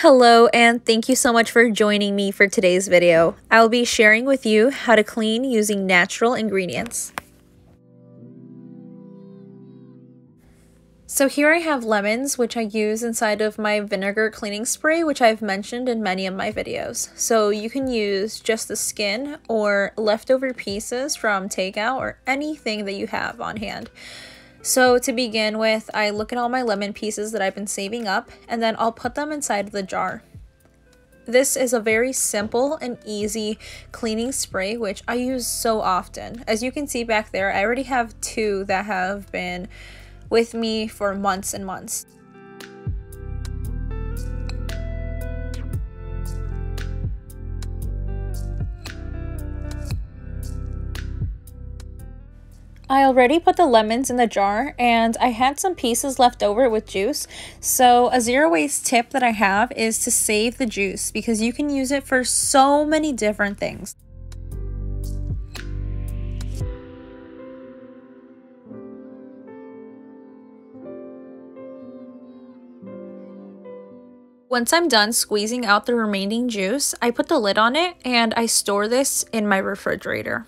Hello, and thank you so much for joining me for today's video. I'll be sharing with you how to clean using natural ingredients. So here I have lemons, which I use inside of my vinegar cleaning spray, which I've mentioned in many of my videos. So you can use just the skin or leftover pieces from takeout or anything that you have on hand. So to begin with, I look at all my lemon pieces that I've been saving up, and then I'll put them inside the jar. This is a very simple and easy cleaning spray, which I use so often. As you can see back there, I already have two that have been with me for months and months. I already put the lemons in the jar, and I had some pieces left over with juice. So a zero waste tip that I have is to save the juice because you can use it for so many different things. Once I'm done squeezing out the remaining juice, I put the lid on it and I store this in my refrigerator.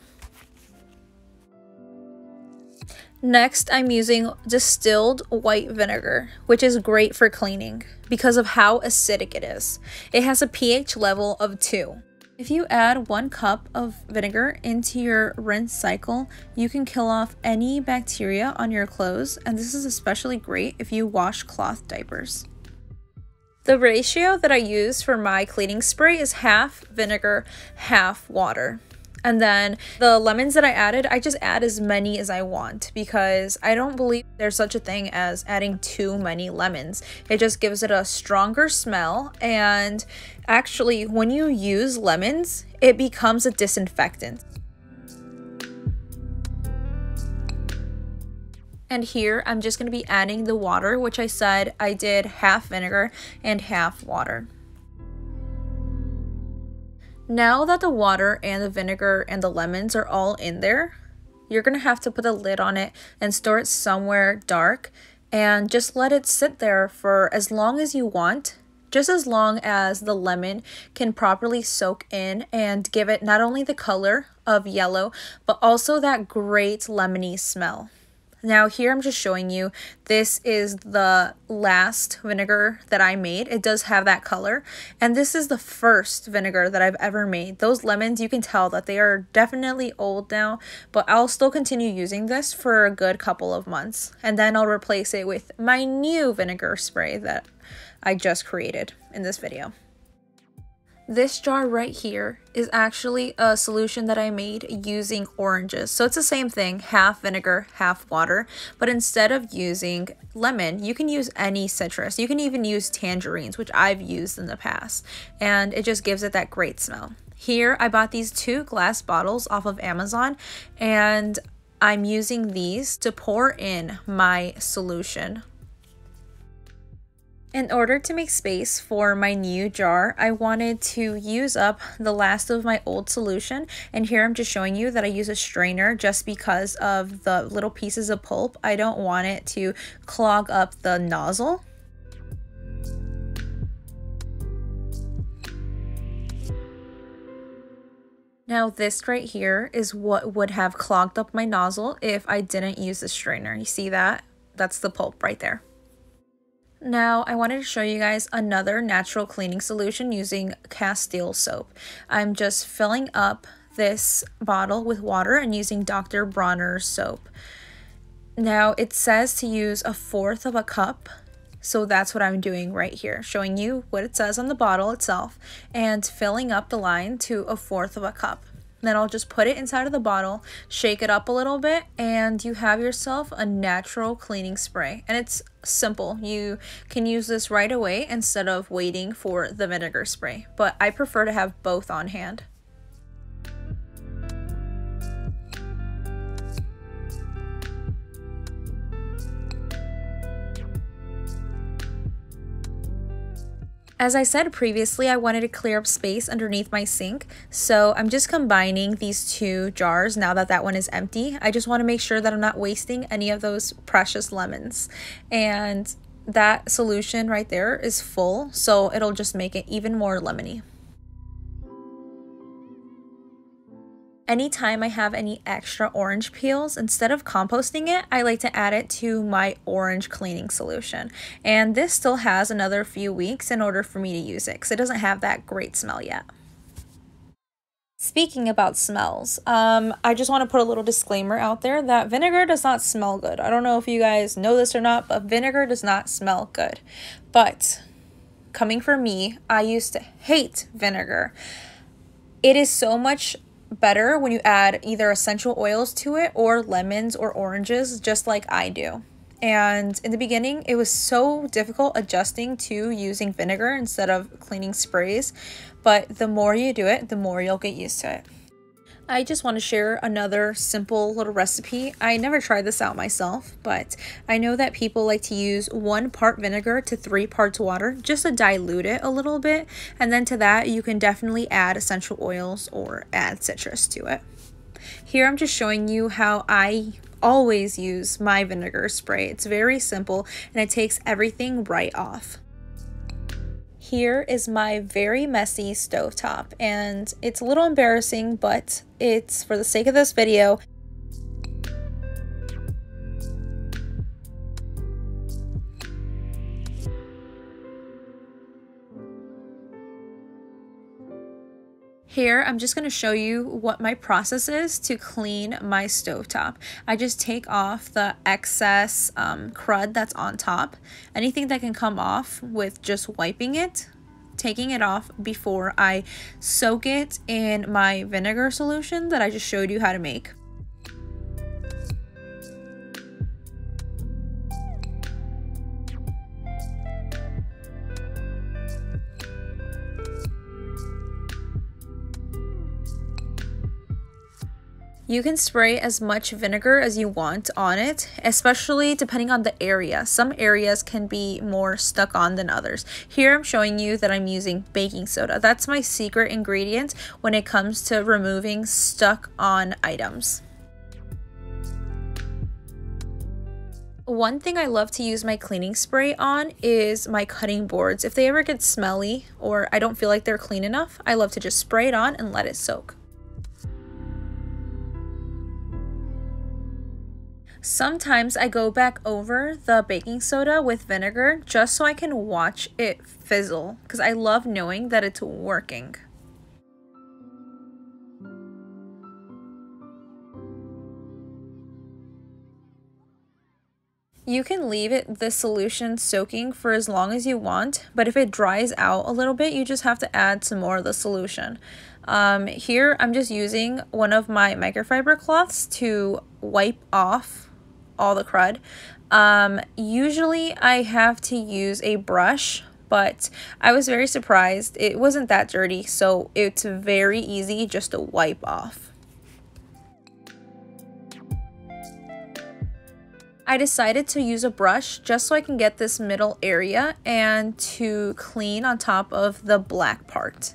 Next, I'm using distilled white vinegar, which is great for cleaning because of how acidic it is. It has a pH level of 2. If you add 1 cup of vinegar into your rinse cycle, you can kill off any bacteria on your clothes, and this is especially great if you wash cloth diapers. The ratio that I use for my cleaning spray is half vinegar, half water. And then the lemons that I added, I just add as many as I want because I don't believe there's such a thing as adding too many lemons. It just gives it a stronger smell, and actually when you use lemons, it becomes a disinfectant. And here I'm just going to be adding the water, which I said I did half vinegar and half water. Now that the water and the vinegar and the lemons are all in there, you're going to have to put a lid on it and store it somewhere dark and just let it sit there for as long as you want, just as long as the lemon can properly soak in and give it not only the color of yellow, but also that great lemony smell. Now here I'm just showing you, this is the last vinegar that I made. It does have that color, and this is the first vinegar that I've ever made. Those lemons, you can tell that they are definitely old now, but I'll still continue using this for a good couple of months, and then I'll replace it with my new vinegar spray that I just created in this video. This jar right here is actually a solution that I made using oranges. So it's the same thing, half vinegar, half water, but instead of using lemon, you can use any citrus. You can even use tangerines, which I've used in the past, and it just gives it that great smell. Here, I bought these 2 glass bottles off of Amazon, and I'm using these to pour in my solution. In order to make space for my new jar, I wanted to use up the last of my old solution, and here I'm just showing you that I use a strainer just because of the little pieces of pulp. I don't want it to clog up the nozzle. Now this right here is what would have clogged up my nozzle if I didn't use the strainer. You see that? That's the pulp right there. Now, I wanted to show you guys another natural cleaning solution using Castile soap. I'm just filling up this bottle with water and using Dr. Bronner's soap. Now, it says to use 1/4 of a cup, so that's what I'm doing right here, showing you what it says on the bottle itself and filling up the line to 1/4 of a cup. Then I'll just put it inside of the bottle, shake it up a little bit, and you have yourself a natural cleaning spray. And it's simple. You can use this right away instead of waiting for the vinegar spray, but I prefer to have both on hand. As I said previously, I wanted to clear up space underneath my sink, so I'm just combining these 2 jars now that that one is empty. I just want to make sure that I'm not wasting any of those precious lemons. And that solution right there is full, so it'll just make it even more lemony. Anytime I have any extra orange peels, instead of composting it, I like to add it to my orange cleaning solution. And this still has another few weeks in order for me to use it because it doesn't have that great smell yet. Speaking about smells, I just want to put a little disclaimer out there that vinegar does not smell good. I don't know if you guys know this or not, but vinegar does not smell good. But coming from me, I used to hate vinegar. It is so much better when you add either essential oils to it or lemons or oranges, just like I do. And in the beginning, it was so difficult adjusting to using vinegar instead of cleaning sprays, but the more you do it, the more you'll get used to it. I just want to share another simple little recipe. I never tried this out myself, but I know that people like to use 1 part vinegar to 3 parts water just to dilute it a little bit. And then to that, you can definitely add essential oils or add citrus to it. Here I'm just showing you how I always use my vinegar spray. It's very simple and it takes everything right off. Here is my very messy stovetop, and it's a little embarrassing, but it's for the sake of this video. Here, I'm just going to show you what my process is to clean my stovetop. I just take off the excess crud that's on top. Anything that can come off with just wiping it, taking it off before I soak it in my vinegar solution that I just showed you how to make. You can spray as much vinegar as you want on it, especially depending on the area. Some areas can be more stuck on than others. Here I'm showing you that I'm using baking soda. That's my secret ingredient when it comes to removing stuck on items. One thing I love to use my cleaning spray on is my cutting boards. If they ever get smelly or I don't feel like they're clean enough, I love to just spray it on and let it soak. Sometimes I go back over the baking soda with vinegar just so I can watch it fizzle because I love knowing that it's working. You can leave the solution soaking for as long as you want, but if it dries out a little bit, you just have to add some more of the solution. Here I'm just using one of my microfiber cloths to wipe off all the crud. Usually I have to use a brush, but I was very surprised. It wasn't that dirty, so it's very easy just to wipe off. I decided to use a brush just so I can get this middle area and to clean on top of the black part.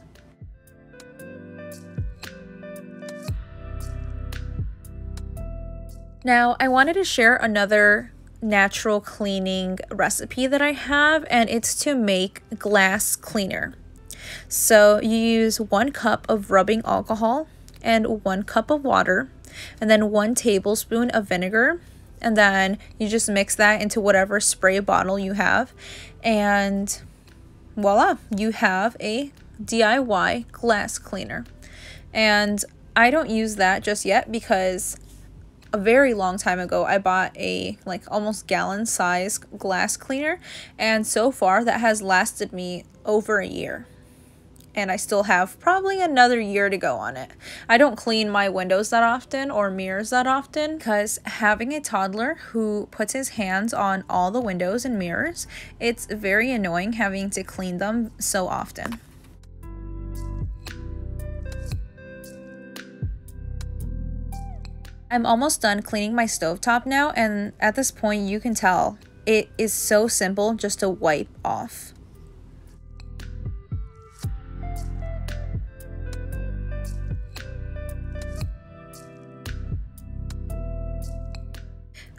Now, I wanted to share another natural cleaning recipe that I have, and it's to make glass cleaner. So you use 1 cup of rubbing alcohol and 1 cup of water, and then 1 tablespoon of vinegar, and then you just mix that into whatever spray bottle you have, and voila, you have a DIY glass cleaner. And I don't use that just yet because a very long time ago I bought a almost gallon size glass cleaner, and so far that has lasted me over a year, and I still have probably another year to go on it. I don't clean my windows that often or mirrors that often because having a toddler who puts his hands on all the windows and mirrors, it's very annoying having to clean them so often. I'm almost done cleaning my stovetop now, and at this point you can tell it is so simple just to wipe off.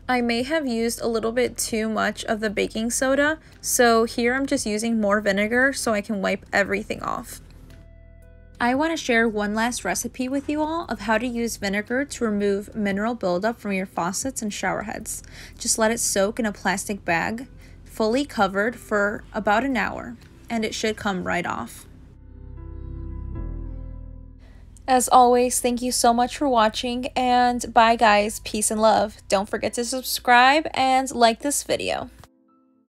I may have used a little bit too much of the baking soda, so here I'm just using more vinegar so I can wipe everything off. I want to share one last recipe with you all of how to use vinegar to remove mineral buildup from your faucets and shower heads. Just let it soak in a plastic bag, fully covered for about an hour, and it should come right off. As always, thank you so much for watching, and bye guys, peace and love. Don't forget to subscribe and like this video.